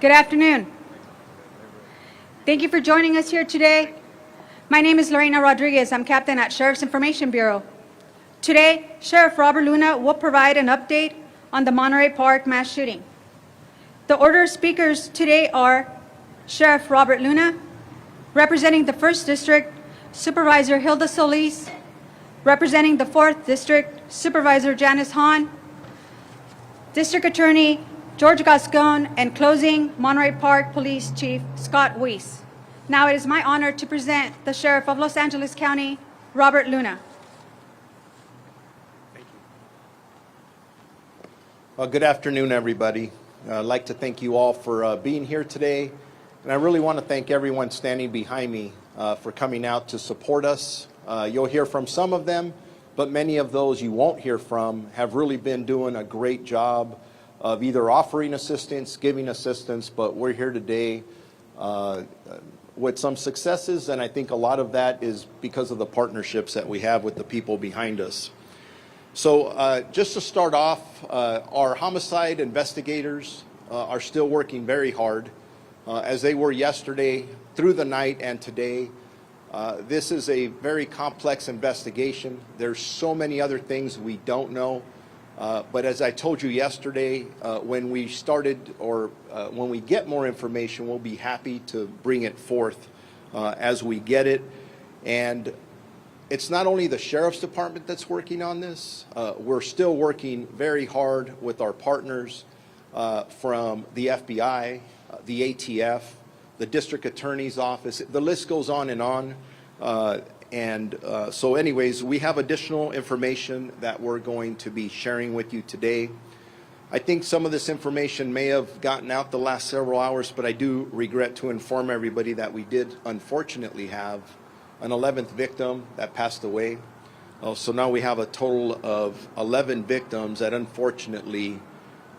Good afternoon. Thank you for joining us here today. My name is Lorena Rodriguez. I'm captain at Sheriff's Information Bureau. Today, Sheriff Robert Luna will provide an update on the Monterey Park mass shooting. The order of speakers today are Sheriff Robert Luna, representing the 1st District, Supervisor Hilda Solis, representing the 4th District, Supervisor Janice Hahn, District Attorney George Gascon, and closing, Monterey Park Police Chief Scott Weiss. Now it is my honor to present the Sheriff of Los Angeles County, Robert Luna. Thank you. Well, good afternoon, everybody. I'd like to thank you all for being here today. And I really want to thank everyone standing behind me for coming out to support us. You'll hear from some of them, but many of those you won't hear from have really been doing a great job of either offering assistance, giving assistance, but we're here today with some successes, and I think a lot of that is because of the partnerships that we have with the people behind us. So just to start off, our homicide investigators are still working very hard, as they were yesterday, through the night, and today. This is a very complex investigation. There's so many other things we don't know. But as I told you yesterday, when we started, or when we get more information, we'll be happy to bring it forth as we get it. And it's not only the Sheriff's Department that's working on this. We're still working very hard with our partners from the FBI, the ATF, the District Attorney's Office. The list goes on and on. So anyways, we have additional information that we're going to be sharing with you today. I think some of this information may have gotten out the last several hours, but I do regret to inform everybody that we did unfortunately have an 11th victim that passed away. So now we have a total of 11 victims that unfortunately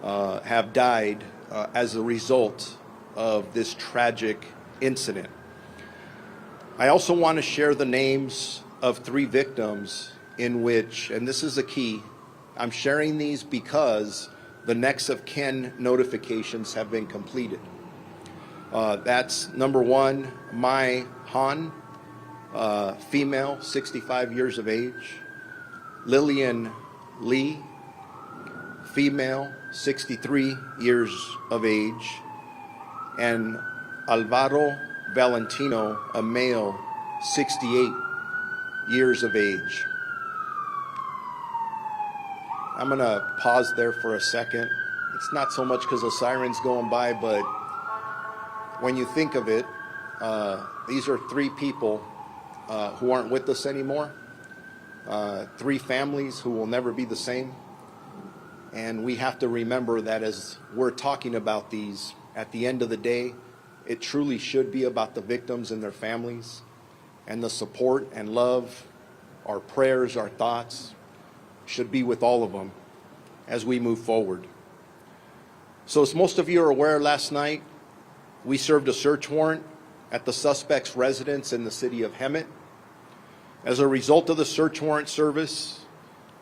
have died as a result of this tragic incident. I also want to share the names of 3 victims in which, and this is the key, I'm sharing these because the next of kin notifications have been completed. That's number 1, Mai Hahn, female, 65 years of age. Lillian Lee, female, 63 years of age. And Alvaro Valentino, a male, 68 years of age. I'm going to pause there for a second. It's not so much because the siren's going by, but when you think of it, these are 3 people who aren't with us anymore, 3 families who will never be the same. And we have to remember that as we're talking about these, at the end of the day, it truly should be about the victims and their families, and the support and love, our prayers, our thoughts should be with all of them as we move forward. So as most of you are aware, last night we served a search warrant at the suspect's residence in the city of Hemet. As a result of the search warrant service,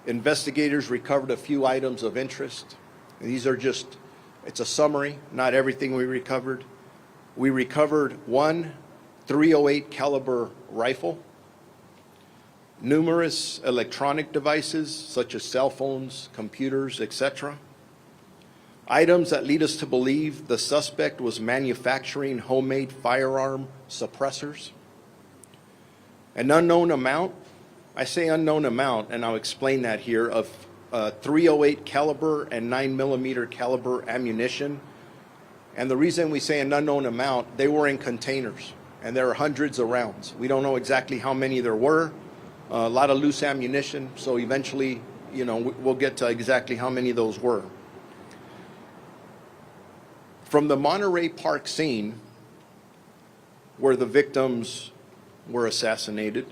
investigators recovered a few items of interest. And these are just, it's a summary, not everything we recovered. We recovered 1 .308 caliber rifle, numerous electronic devices such as cell phones, computers, etc. Items that lead us to believe the suspect was manufacturing homemade firearm suppressors. An unknown amount, I say unknown amount, and I'll explain that here, of .308 caliber and 9mm caliber ammunition. And the reason we say an unknown amount, they were in containers, and there are hundreds of rounds. We don't know exactly how many there were. A lot of loose ammunition, so eventually, you know, we'll get to exactly how many of those were. From the Monterey Park scene, where the victims were assassinated,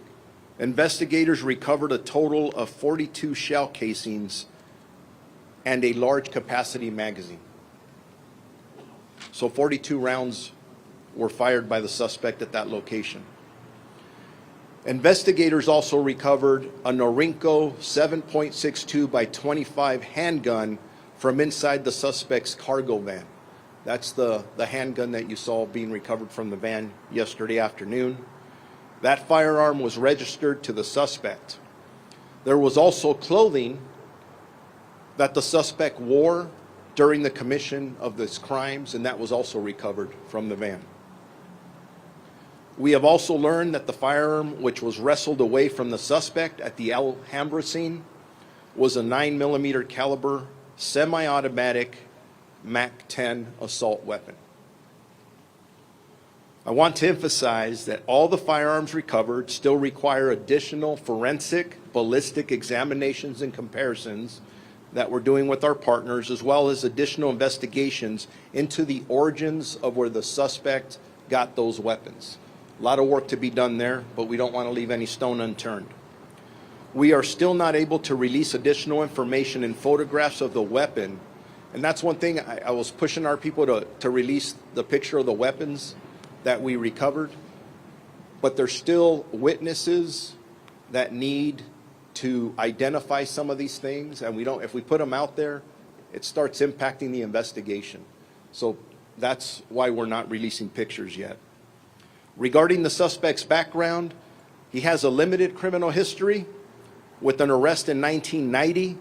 investigators recovered a total of 42 shell casings and a large capacity magazine. So 42 rounds were fired by the suspect at that location. Investigators also recovered a Norinco 7.62 by 25 handgun from inside the suspect's cargo van. That's the handgun that you saw being recovered from the van yesterday afternoon. That firearm was registered to the suspect. There was also clothing that the suspect wore during the commission of these crimes, and that was also recovered from the van. We have also learned that the firearm, which was wrestled away from the suspect at the Alhambra scene, was a 9mm caliber semi-automatic MAC-10 assault weapon. I want to emphasize that all the firearms recovered still require additional forensic ballistic examinations and comparisons that we're doing with our partners, as well as additional investigations into the origins of where the suspect got those weapons. A lot of work to be done there, but we don't want to leave any stone unturned. We are still not able to release additional information and photographs of the weapon, and that's one thing I was pushing our people to release the picture of the weapons that we recovered, but there's still witnesses that need to identify some of these things, and if we put them out there, it starts impacting the investigation. So that's why we're not releasing pictures yet. Regarding the suspect's background, he has a limited criminal history with an arrest in 1990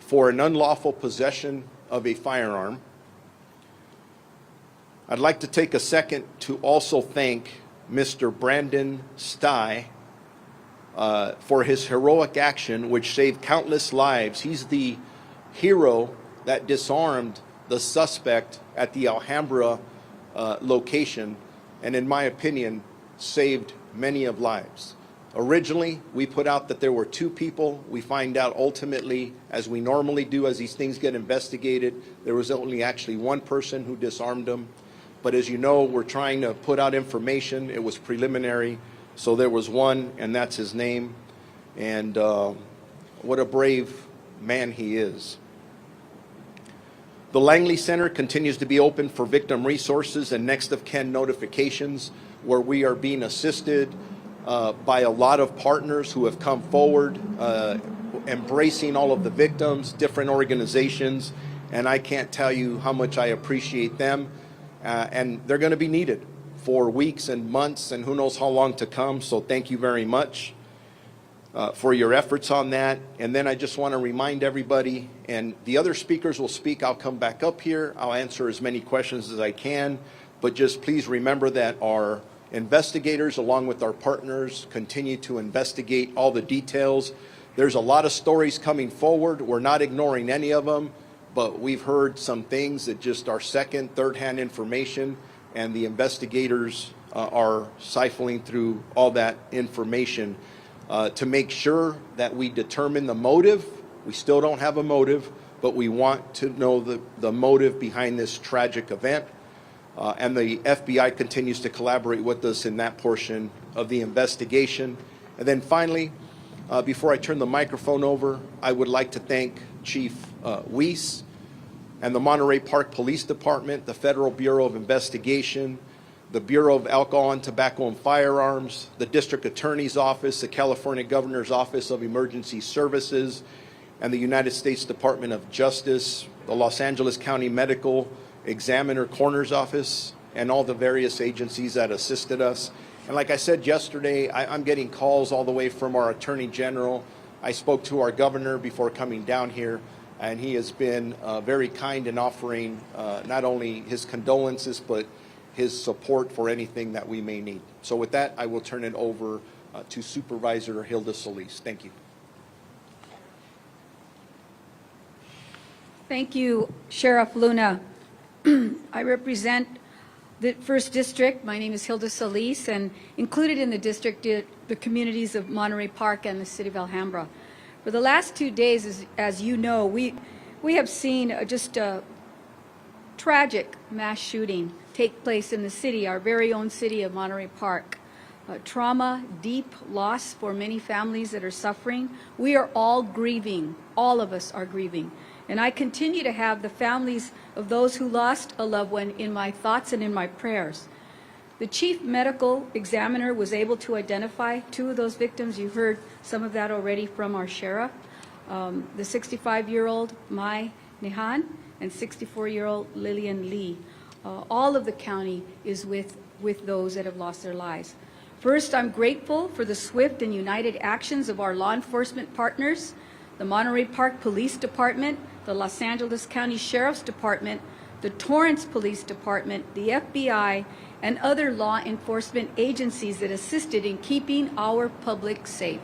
for an unlawful possession of a firearm. I'd like to take a second to also thank Mr. Brandon Stye for his heroic action, which saved countless lives. He's the hero that disarmed the suspect at the Alhambra location, and in my opinion, saved many of lives. Originally, we put out that there were 2 people. We find out ultimately, as we normally do as these things get investigated, there was only actually 1 person who disarmed them. But as you know, we're trying to put out information. It was preliminary, so there was 1, and that's his name. And what a brave man he is. The Langley Center continues to be open for victim resources and next of kin notifications, where we are being assisted by a lot of partners who have come forward, embracing all of the victims, different organizations, and I can't tell you how much I appreciate them. And they're going to be needed for weeks and months and who knows how long to come, so thank you very much for your efforts on that. And then I just want to remind everybody, and the other speakers will speak, I'll come back up here, I'll answer as many questions as I can, but just please remember that our investigators, along with our partners, continue to investigate all the details. There's a lot of stories coming forward. We're not ignoring any of them, but we've heard some things that just are second, third-hand information, and the investigators are siphoning through all that information to make sure that we determine the motive. We still don't have a motive, but we want to know the motive behind this tragic event. And the FBI continues to collaborate with us in that portion of the investigation. And then finally, before I turn the microphone over, I would like to thank Chief Weiss and the Monterey Park Police Department, the Federal Bureau of Investigation, the Bureau of Alcohol and Tobacco and Firearms, the District Attorney's Office, the California Governor's Office of Emergency Services, and the United States Department of Justice, the Los Angeles County Medical Examiner Coroner's Office, and all the various agencies that assisted us. And like I said yesterday, I'm getting calls all the way from our Attorney General. I spoke to our governor before coming down here, and he has been very kind in offering not only his condolences, but his support for anything that we may need. So with that, I will turn it over to Supervisor Hilda Solis. Thank you. Thank you, Sheriff Luna. I represent the 1st District. My name is Hilda Solis, and included in the district the communities of Monterey Park and the city of Alhambra. For the last 2 days, as you know, we have seen just a tragic mass shooting take place in the city, our very own city of Monterey Park. Trauma, deep loss for many families that are suffering. We are all grieving. All of us are grieving. And I continue to have the families of those who lost a loved one in my thoughts and in my prayers. The chief medical examiner was able to identify 2 of those victims. You heard some of that already from our sheriff. The 65-year-old Janice Hahn and 64-year-old Lillian Lee. All of the county is with those that have lost their lives. First, I'm grateful for the swift and united actions of our law enforcement partners, the Monterey Park Police Department, the Los Angeles County Sheriff's Department, the Torrance Police Department, the FBI, and other law enforcement agencies that assisted in keeping our public safe.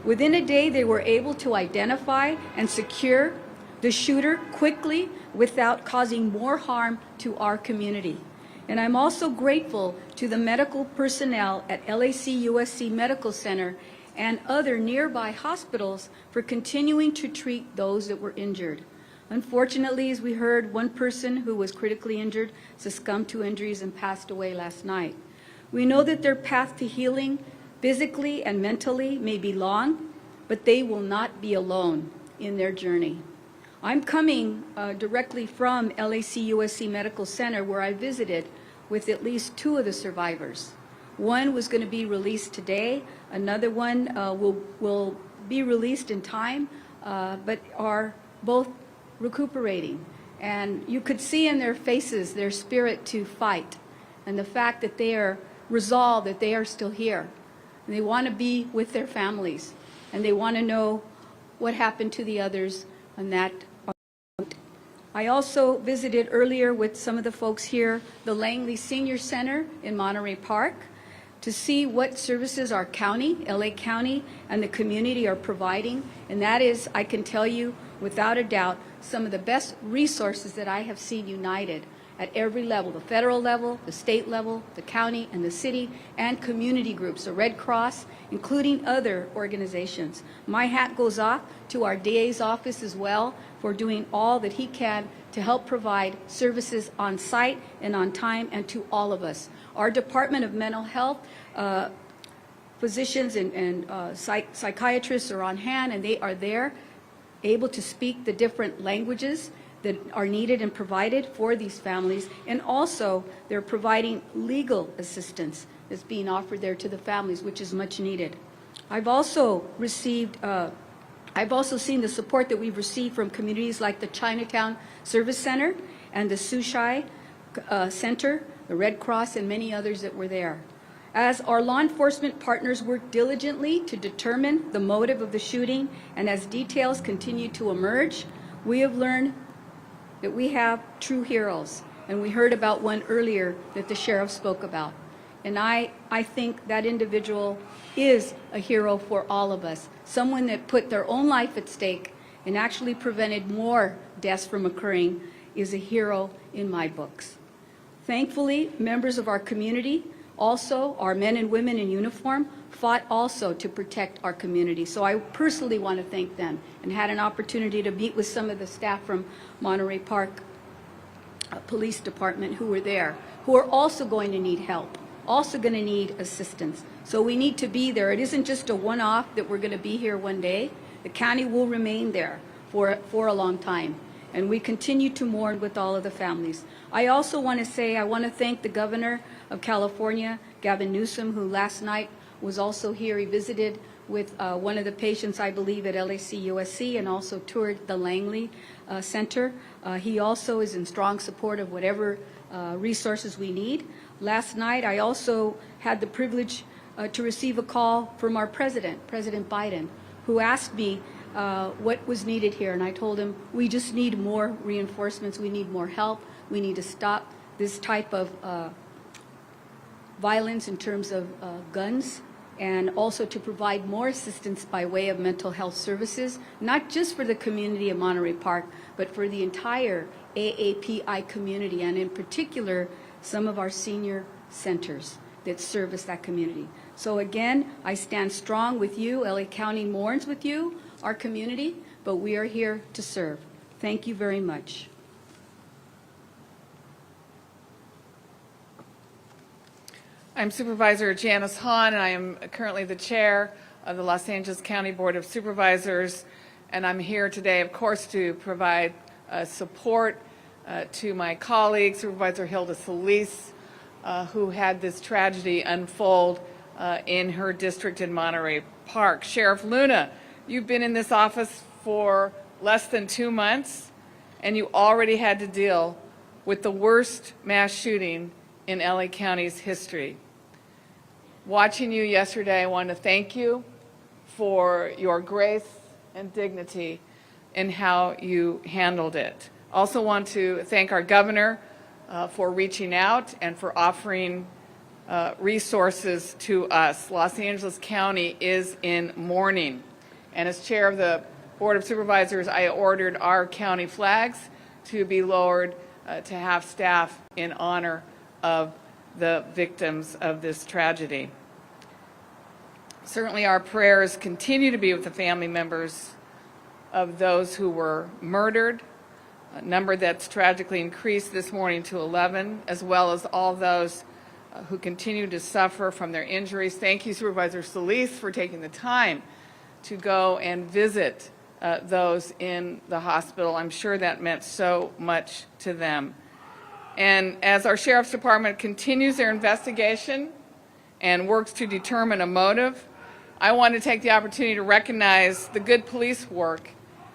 Within a day, they were able to identify and secure the shooter quickly without causing more harm to our community. And I'm also grateful to the medical personnel at LAC-USC Medical Center and other nearby hospitals for continuing to treat those that were injured. Unfortunately, as we heard, one person who was critically injured succumbed to injuries and passed away last night. We know that their path to healing physically and mentally may be long, but they will not be alone in their journey. I'm coming directly from LAC-USC Medical Center, where I visited with at least 2 of the survivors. One was going to be released today. Another one will be released in time, but are both recuperating. And you could see in their faces their spirit to fight and the fact that they are resolved that they are still here. And they want to be with their families, and they want to know what happened to the others on that. I also visited earlier with some of the folks here, the Langley Senior Center in Monterey Park, to see what services our county, LA County, and the community are providing. And that is, I can tell you, without a doubt, some of the best resources that I have seen united at every level, the federal level, the state level, the county and the city, and community groups, the Red Cross, including other organizations. My hat goes off to our DA's office as well for doing all that he can to help provide services on site and on time, and to all of us. Our Department of Mental Health, physicians and psychiatrists are on hand, and they are there, able to speak the different languages that are needed and provided for these families. And also, they're providing legal assistance that's being offered there to the families, which is much needed. I've also seen the support that we've received from communities like the Chinatown Service Center and the Sushai Center, the Red Cross, and many others that were there. As our law enforcement partners work diligently to determine the motive of the shooting, and as details continue to emerge, we have learned that we have true heroes. And we heard about one earlier that the sheriff spoke about. And I think that individual is a hero for all of us. Someone that put their own life at stake and actually prevented more deaths from occurring is a hero in my books. Thankfully, members of our community, also our men and women in uniform, fought also to protect our community. So I personally want to thank them, and had an opportunity to meet with some of the staff from Monterey Park Police Department who were there, who are also going to need help, also going to need assistance. So we need to be there. It isn't just a one-off that we're going to be here one day. The county will remain there for a long time. And we continue to mourn with all of the families. I also want to say, I want to thank the Governor of California, Gavin Newsom, who last night was also here. He visited with one of the patients, I believe, at LAC-USC, and also toured the Langley Center. He also is in strong support of whatever resources we need. Last night, I also had the privilege to receive a call from our president, President Biden, who asked me what was needed here. And I told him, we just need more reinforcements. We need more help. We need to stop this type of violence in terms of guns, and also to provide more assistance by way of mental health services, not just for the community of Monterey Park, but for the entire AAPI community, and in particular, some of our senior centers that service that community. So again, I stand strong with you. LA County mourns with you, our community, but we are here to serve. Thank you very much. I'm Supervisor Janice Hahn, and I am currently the chair of the Los Angeles County Board of Supervisors. And I'm here today, of course, to provide support to my colleague, Supervisor Hilda Solis, who had this tragedy unfold in her district in Monterey Park. Sheriff Luna, you've been in this office for less than 2 months, and you already had to deal with the worst mass shooting in LA County's history. Watching you yesterday, I want to thank you for your grace and dignity in how you handled it. Also want to thank our governor for reaching out and for offering resources to us. Los Angeles County is in mourning, and as chair of the Board of Supervisors, I ordered our county flags to be lowered to have staff in honor of the victims of this tragedy. Certainly our prayers continue to be with the family members of those who were murdered, a number that's tragically increased this morning to 11, as well as all those who continue to suffer from their injuries. Thank you, Supervisor Solis, for taking the time to go and visit those in the hospital. I'm sure that meant so much to them. And as our Sheriff's Department continues their investigation and works to determine a motive, I want to take the opportunity to recognize the good police work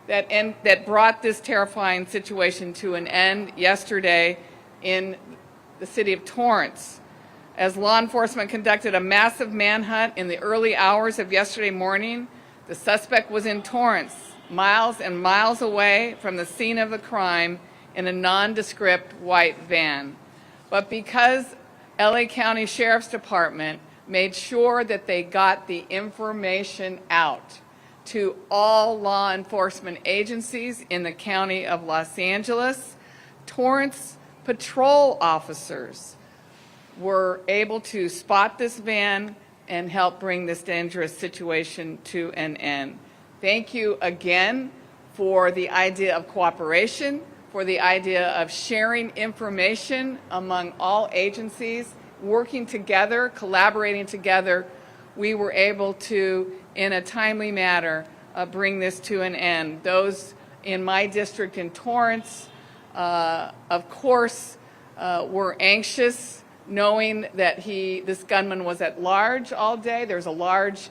that brought this terrifying situation to an end yesterday in the city of Torrance. As law enforcement conducted a massive manhunt in the early hours of yesterday morning, the suspect was in Torrance, miles and miles away from the scene of the crime in a nondescript white van. But because LA County Sheriff's Department made sure that they got the information out to all law enforcement agencies in the county of Los Angeles, Torrance patrol officers were able to spot this van and help bring this dangerous situation to an end. Thank you again for the idea of cooperation, for the idea of sharing information among all agencies, working together, collaborating together. We were able to, in a timely manner, bring this to an end. Those in my district in Torrance, of course, were anxious knowing that this gunman was at large all day. There's a large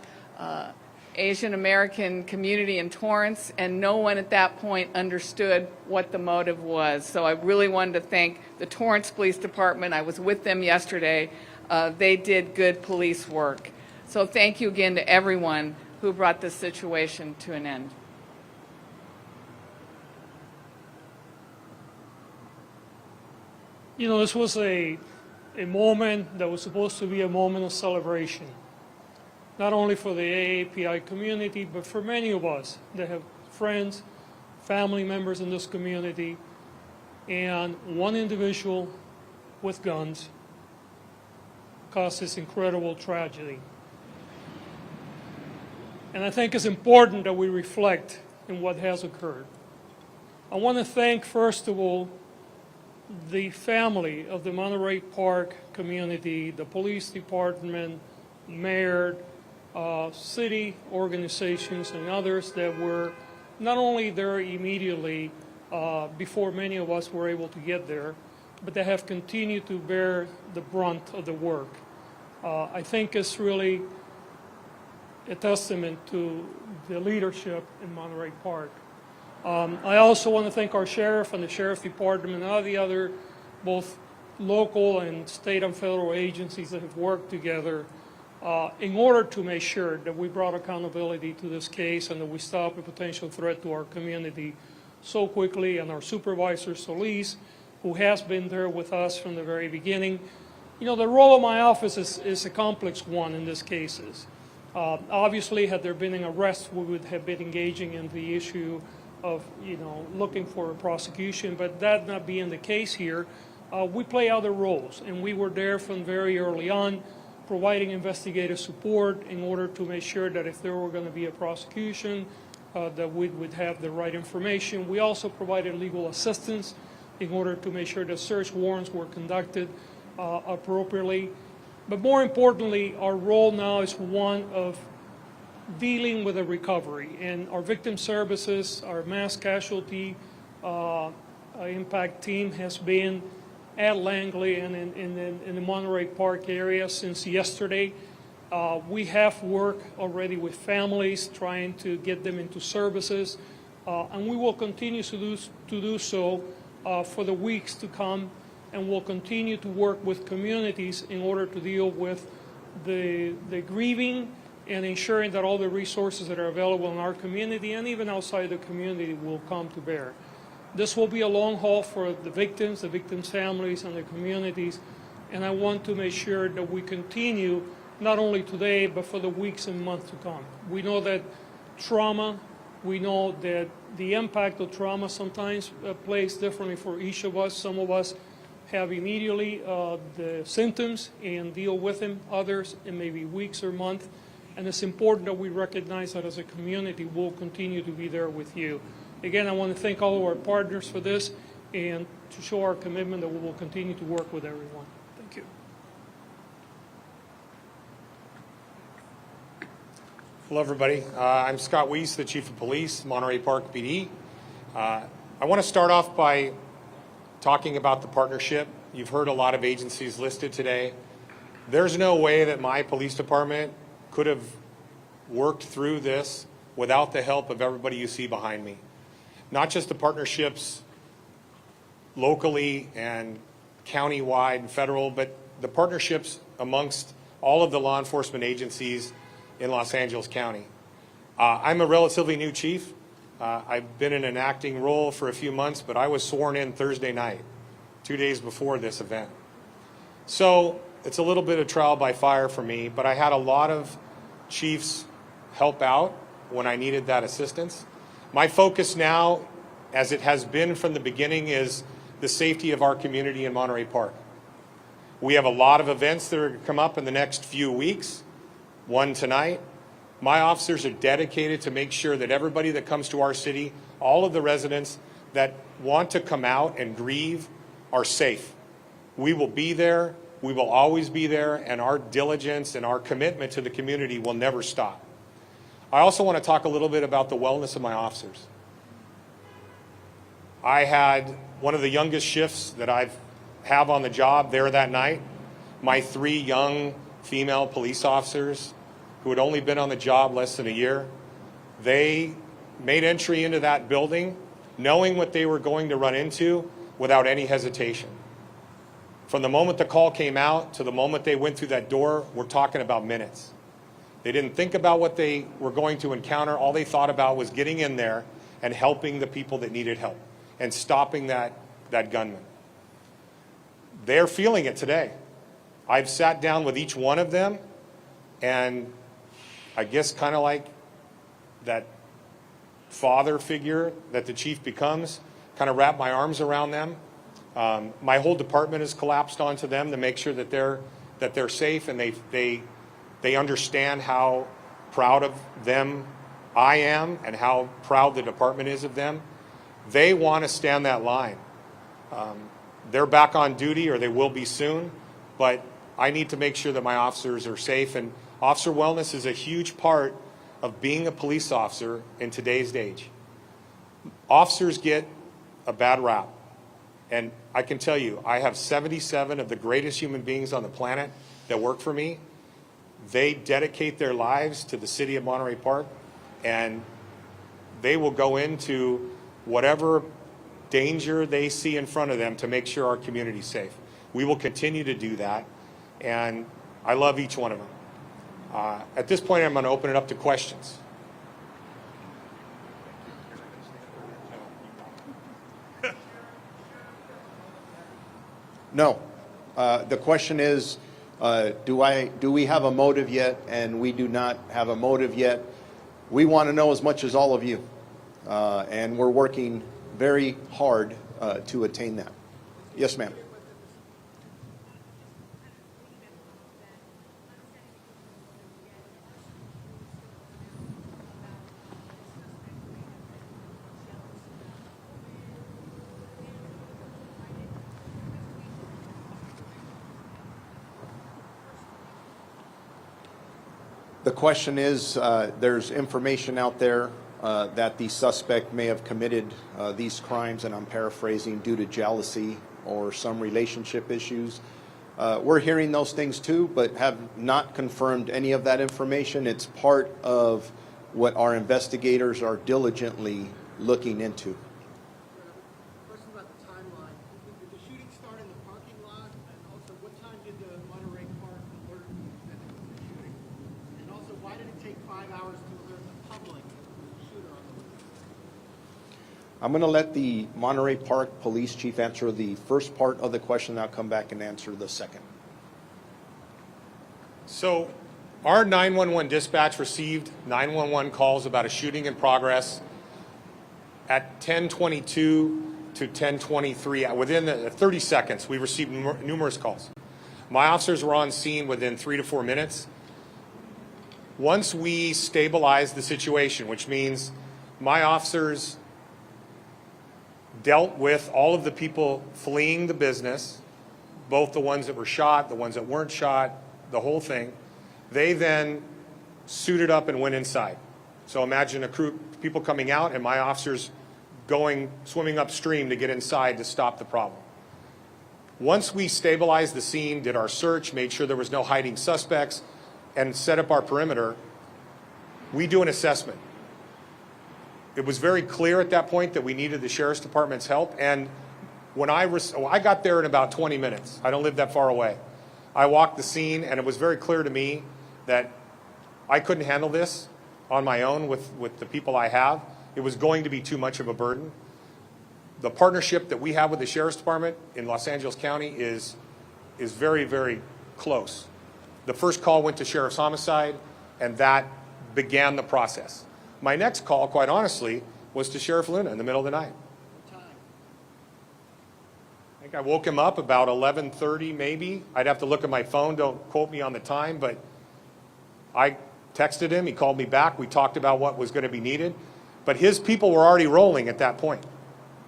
Asian American community in Torrance, and no one at that point understood what the motive was. So I really wanted to thank the Torrance Police Department. I was with them yesterday. They did good police work. So thank you again to everyone who brought this situation to an end. You know, this was a moment that was supposed to be a moment of celebration, not only for the AAPI community, but for many of us that have friends, family members in this community, and one individual with guns caused this incredible tragedy. And I think it's important that we reflect on what has occurred. I want to thank, first of all, the family of the Monterey Park community, the police department, mayor, city organizations, and others that were not only there immediately before many of us were able to get there, but they have continued to bear the brunt of the work. I think it's really a testament to the leadership in Monterey Park. I also want to thank our sheriff and the sheriff department and all the other both local and state and federal agencies that have worked together in order to make sure that we brought accountability to this case and that we stop a potential threat to our community so quickly, and our supervisor Solis, who has been there with us from the very beginning. You know, the role of my office is a complex one in these cases. Obviously, had there been an arrest, we would have been engaging in the issue of, you know, looking for a prosecution, but that not being the case here, we play other roles, and we were there from very early on, providing investigative support in order to make sure that if there were going to be a prosecution, that we would have the right information. We also provided legal assistance in order to make sure that search warrants were conducted appropriately. But more importantly, our role now is one of dealing with a recovery, and our victim services, our mass casualty impact team has been at Langley and in the Monterey Park area since yesterday. We have worked already with families trying to get them into services. and we will continue to do so for the weeks to come, and we'll continue to work with communities in order to deal with the grieving and ensuring that all the resources that are available in our community and even outside the community will come to bear. This will be a long haul for the victims' families, and the communities, and I want to make sure that we continue not only today, but for the weeks and months to come. We know that trauma, we know that the impact of trauma sometimes plays differently for each of us. Some of us have immediately the symptoms and deal with them. Others, it may be weeks or months. And it's important that we recognize that as a community, we'll continue to be there with you. Again, I want to thank all of our partners for this and to show our commitment that we will continue to work with everyone. Thank you. Hello, everybody. I'm Scott Weiss, the Chief of Police, Monterey Park PD. I want to start off by talking about the partnership. You've heard a lot of agencies listed today. There's no way that my police department could have worked through this without the help of everybody you see behind me. Not just the partnerships locally and county-wide and federal, but the partnerships amongst all of the law enforcement agencies in Los Angeles County. I'm a relatively new chief. I've been in an acting role for a few months, but I was sworn in Thursday night, 2 days before this event. So it's a little bit of trial by fire for me, but I had a lot of chiefs help out when I needed that assistance. My focus now, as it has been from the beginning, is the safety of our community in Monterey Park. We have a lot of events that are going to come up in the next few weeks, one tonight. My officers are dedicated to make sure that everybody that comes to our city, all of the residents that want to come out and grieve, are safe. We will be there. We will always be there, and our diligence and our commitment to the community will never stop. I also want to talk a little bit about the wellness of my officers. I had one of the youngest shifts that I have on the job there that night. My 3 young female police officers who had only been on the job less than a year, they made entry into that building knowing what they were going to run into without any hesitation. From the moment the call came out to the moment they went through that door, we're talking about minutes. They didn't think about what they were going to encounter. All they thought about was getting in there and helping the people that needed help and stopping that gunman. They're feeling it today. I've sat down with each one of them, and I guess kind of like that father figure that the chief becomes, kind of wrap my arms around them. My whole department has collapsed onto them to make sure that they're safe, and they understand how proud of them I am and how proud the department is of them. They want to stand that line. They're back on duty, or they will be soon, but I need to make sure that my officers are safe, and officer wellness is a huge part of being a police officer in today's age. Officers get a bad rap. And I can tell you, I have 77 of the greatest human beings on the planet that work for me. They dedicate their lives to the city of Monterey Park, and they will go into whatever danger they see in front of them to make sure our community is safe. We will continue to do that, and I love each one of them. At this point, I'm going to open it up to questions. No. The question is, do we have a motive yet? And we do not have a motive yet. We want to know as much as all of you. And we're working very hard to attain that. Yes, ma'am. The question is, there's information out there that the suspect may have committed these crimes, and I'm paraphrasing, due to jealousy or some relationship issues. We're hearing those things too, but have not confirmed any of that information. It's part of what our investigators are diligently looking into. Question about the timeline. Did the shooting start in the parking lot? And also, what time did the Monterey Park alert you that it was a shooting? And also, why did it take 5 hours to alert the public that there was a shooter on the loose? I'm going to let the Monterey Park Police Chief answer the first part of the question. I'll come back and answer the second. So our 911 dispatch received 911 calls about a shooting in progress at 10:22 to 10:23. Within the 30 seconds, we received numerous calls. My officers were on scene within 3 to 4 minutes. Once we stabilized the situation, which means my officers dealt with all of the people fleeing the business, both the ones that were shot, the ones that weren't shot, the whole thing. They then suited up and went inside. So imagine a crew, people coming out and my officers swimming upstream to get inside to stop the problem. Once we stabilized the scene, did our search, made sure there was no hiding suspects, and set up our perimeter, we do an assessment. It was very clear at that point that we needed the Sheriff's Department's help, and when I got there in about 20 minutes. I don't live that far away. I walked the scene, and it was very clear to me that I couldn't handle this on my own with the people I have. It was going to be too much of a burden. The partnership that we have with the Sheriff's Department in Los Angeles County is very, very close. The first call went to Sheriff's Homicide, and that began the process. My next call, quite honestly, was to Sheriff Luna in the middle of the night. What time? I think I woke him up about 11:30 maybe. I'd have to look at my phone, don't quote me on the time, but I texted him, he called me back, we talked about what was going to be needed, but his people were already rolling at that point.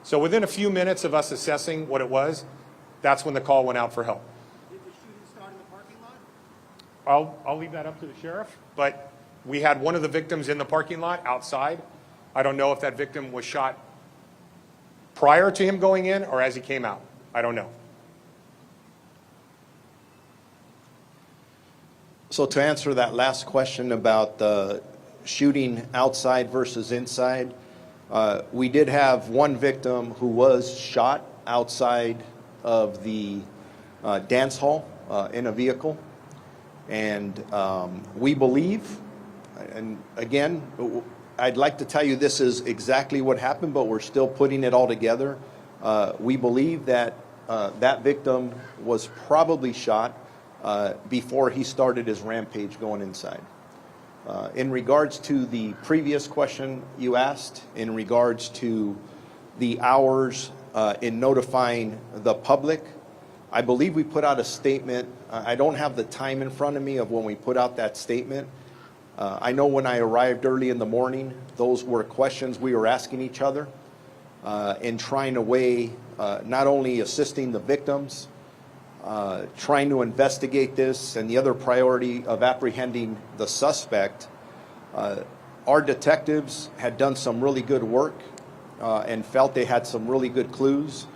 So within a few minutes of us assessing what it was, that's when the call went out for help. Did the shooting start in the parking lot? I'll leave that up to the sheriff, but we had one of the victims in the parking lot outside. I don't know if that victim was shot prior to him going in or as he came out. I don't know. So to answer that last question about the shooting outside versus inside, we did have one victim who was shot outside of the dance hall in a vehicle. And we believe, and again, I'd like to tell you this is exactly what happened, but we're still putting it all together. We believe that that victim was probably shot before he started his rampage going inside. In regards to the previous question you asked, in regards to the hours in notifying the public, I believe we put out a statement. I don't have the time in front of me of when we put out that statement. I know when I arrived early in the morning, those were questions we were asking each other in trying to weigh not only assisting the victims, trying to investigate this, and the other priority of apprehending the suspect. Our detectives had done some really good work and felt they had some really good clues.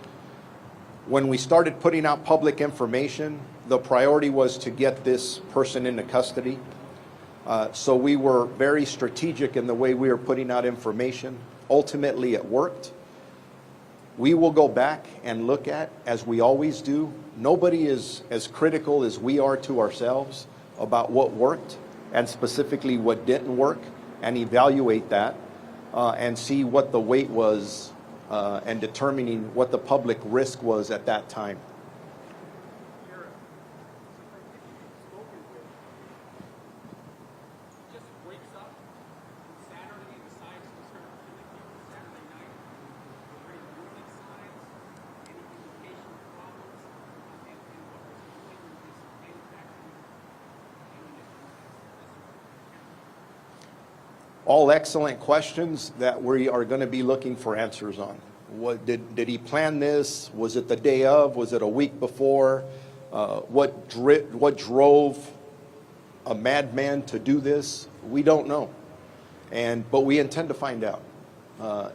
When we started putting out public information, the priority was to get this person into custody. So we were very strategic in the way we were putting out information. Ultimately, it worked. We will go back and look at, as we always do. Nobody is as critical as we are to ourselves about what worked and specifically what didn't work, and evaluate that and see what the weight was and determining what the public risk was at that time. All excellent questions that we are going to be looking for answers on. What did he plan this? Was it the day of? Was it a week before? What drove a madman to do this? We don't know, but we intend to find out.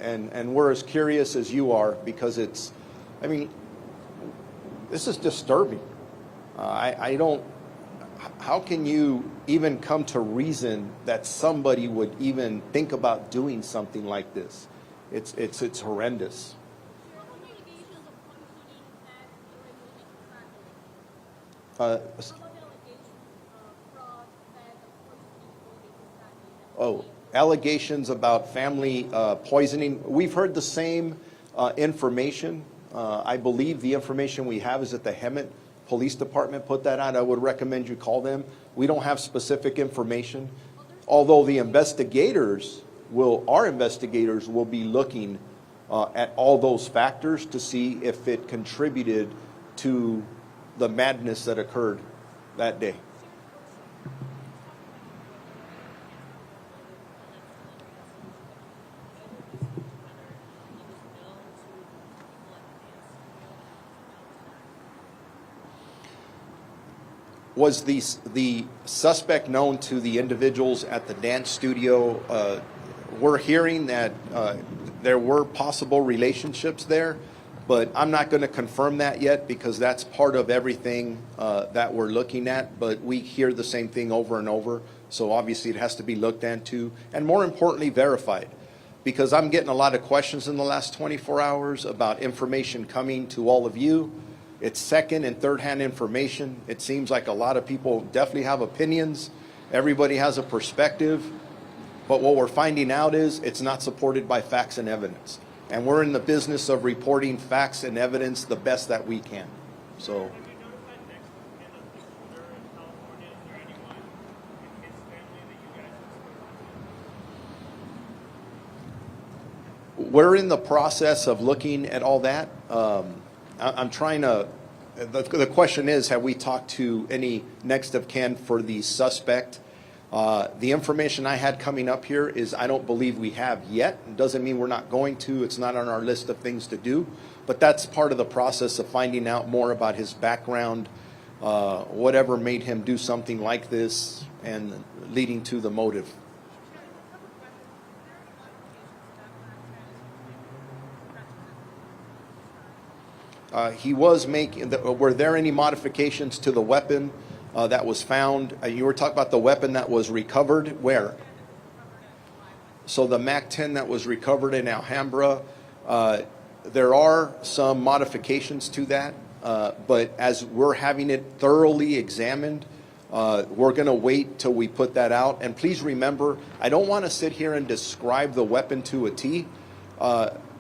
And we're as curious as you are, because this is disturbing. I don't. How can you even come to reason that somebody would even think about doing something like this? It's horrendous. Oh, allegations about family poisoning. We've heard the same information. I believe the information we have is that the Hemet Police Department put that out. I would recommend you call them. We don't have specific information, although the our investigators will be looking at all those factors to see if it contributed to the madness that occurred that day. Was the suspect known to the individuals at the dance studio? We're hearing that there were possible relationships there, but I'm not going to confirm that yet because that's part of everything that we're looking at. But we hear the same thing over and over, so obviously it has to be looked into and, more importantly, verified. Because I'm getting a lot of questions in the last 24 hours about information coming to all of you. It's second and third hand information. It seems like a lot of people definitely have opinions. Everybody has a perspective. But what we're finding out is it's not supported by facts and evidence. And we're in the business of reporting facts and evidence the best that we can. So. We're in the process of looking at all that. I'm trying to, the question is, have we talked to any next of kin for the suspect? The information I had coming up here is I don't believe we have yet. It doesn't mean we're not going to. It's not on our list of things to do. But that's part of the process of finding out more about his background, whatever made him do something like this, and leading to the motive. He was making, were there any modifications to the weapon that was found? You were talking about the weapon that was recovered, where? So the MAC-10 that was recovered in Alhambra, there are some modifications to that, but as we're having it thoroughly examined, we're going to wait till we put that out. And please remember, I don't want to sit here and describe the weapon to a T.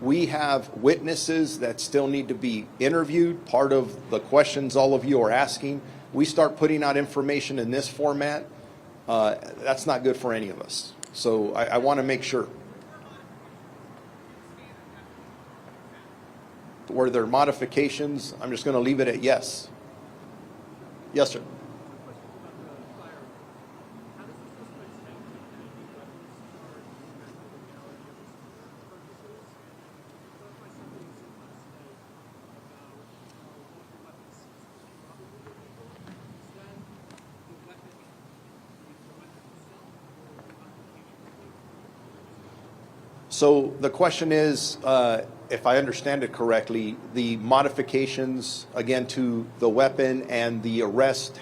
We have witnesses that still need to be interviewed. Part of the questions all of you are asking. We start putting out information in this format, that's not good for any of us. So I want to make sure. Were there modifications? I'm just going to leave it at yes. Yes, sir. So the question is, if I understand it correctly, the modifications, again, to the weapon and the arrest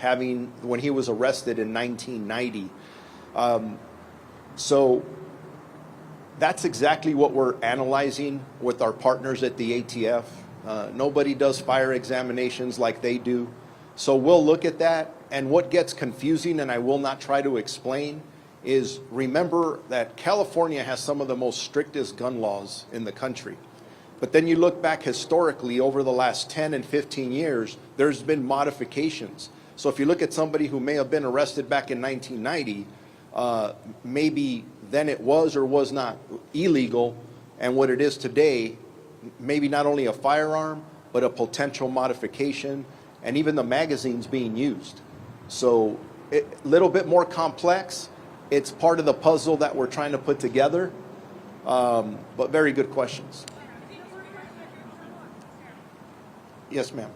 when he was arrested in 1990. So that's exactly what we're analyzing with our partners at the ATF. Nobody does fire examinations like they do. So we'll look at that. And what gets confusing, and I will not try to explain, is remember that California has some of the most strictest gun laws in the country. But then you look back historically over the last 10 and 15 years, there's been modifications. So if you look at somebody who may have been arrested back in 1990, maybe then it was or was not illegal, and what it is today, maybe not only a firearm, but a potential modification, and even the magazines being used. So a little bit more complex. It's part of the puzzle that we're trying to put together, but very good questions. Yes, ma'am.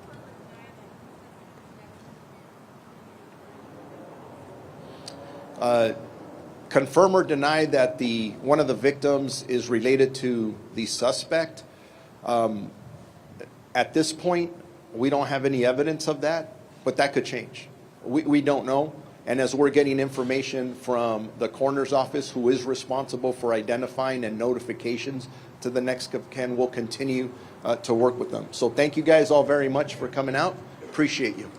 Confirm or deny that one of the victims is related to the suspect. At this point, we don't have any evidence of that, but that could change. We don't know. And as we're getting information from the coroner's office, who is responsible for identifying and notifications to the next of kin, we'll continue to work with them. So thank you guys all very much for coming out. Appreciate you.